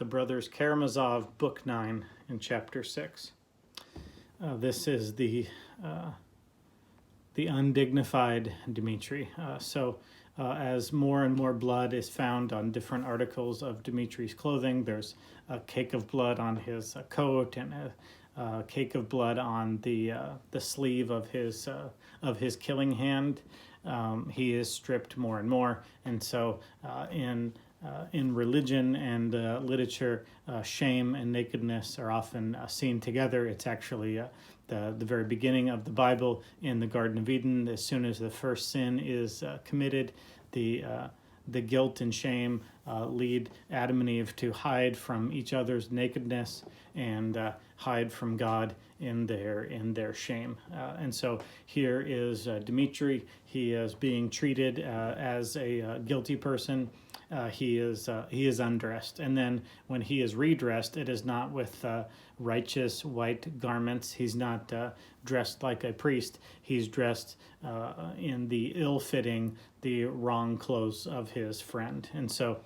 the brothers Karamazov, Book 9, in Chapter 6. This is the undignified Dmitri. As more and more blood is found on different articles of Dmitri's clothing, there's a cake of blood on his coat and a cake of blood on the sleeve of his killing hand. He is stripped more and more, and so in religion and literature, shame and nakedness are often seen together. It's actually the very beginning of the Bible in the Garden of Eden. As soon as the first sin is committed, the guilt and shame lead Adam and Eve to hide from each other's nakedness and hide from God in their shame. And so here is Dmitri. He is being treated as a guilty person. He is undressed, and then when he is redressed, it is not with righteous white garments. He's not dressed like a priest. He's dressed in the ill-fitting, the wrong clothes of his friend, and so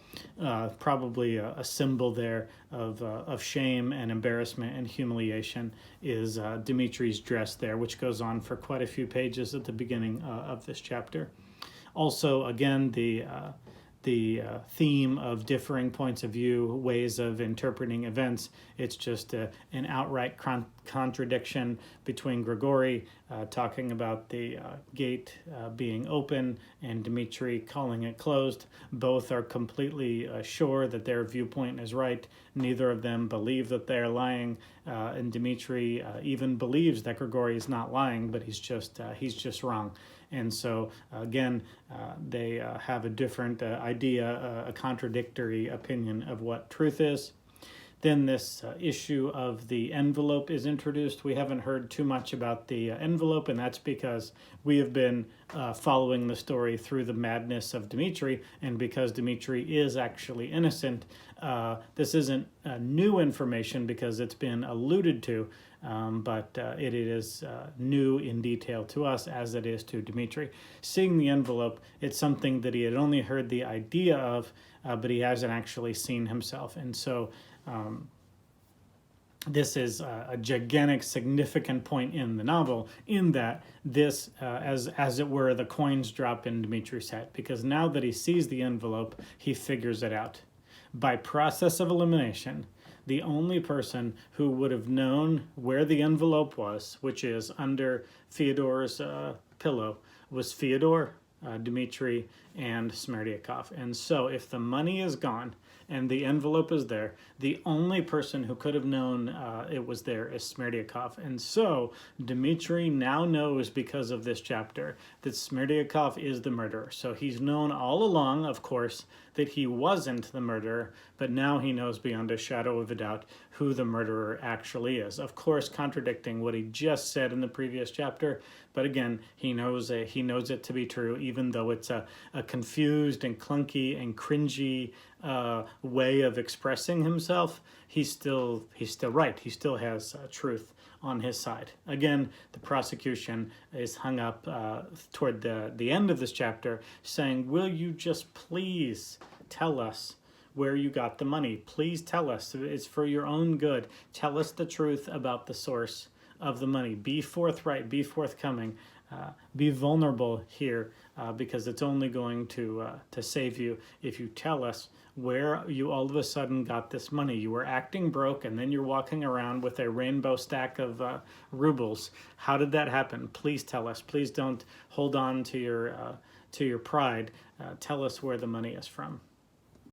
probably a symbol there of shame and embarrassment and humiliation is Dmitri's dress there, which goes on for quite a few pages at the beginning of this chapter. Also, again, the theme of differing points of view, ways of interpreting events. It's just an outright contradiction between Grigori talking about the gate being open and Dmitri calling it closed. Both are completely sure that their viewpoint is right. Neither of them believe that they're lying, and Dmitri even believes that Grigori is not lying, but he's just wrong. And so, again, they have a different idea, a contradictory opinion of what truth is. Then this issue of the envelope is introduced. We haven't heard too much about the envelope, and that's because we have been following the story through the madness of Dmitri, and because Dmitri is actually innocent, this isn't new information because it's been alluded to, but it is new in detail to us as it is to Dmitri. Seeing the envelope, it's something that he had only heard the idea of, but he hasn't actually seen himself. And so this is a gigantic, significant point in the novel, in that this, as it were, the coins drop in Dmitri's head, because now that he sees the envelope, he figures it out. By process of elimination, the only person who would have known where the envelope was, which is under Fyodor's pillow, was Fyodor, Dmitri, and Smerdyakov. And so if the money is gone and the envelope is there, the only person who could have known it was there is Smerdyakov. And so Dmitri now knows, because of this chapter, that Smerdyakov is the murderer. So he's known all along, of course, that he wasn't the murderer, but now he knows beyond a shadow of a doubt who the murderer actually is. Of course, contradicting what he just said in the previous chapter, but again, he knows it to be true, even though it's a confused and clunky and cringy way of expressing himself. He's still right. He still has truth on his side. Again, the prosecution is hung up toward the end of this chapter, saying, will you just please tell us where you got the money? Please tell us. It's for your own good. Tell us the truth about the source of the money. Be forthright, be forthcoming, be vulnerable here, because it's only going to save you if you tell us where you all of a sudden got this money. You were acting broke, and then you're walking around with a rainbow stack of rubles. How did that happen? Please tell us. Please don't hold on to your pride. Tell us where the money is from.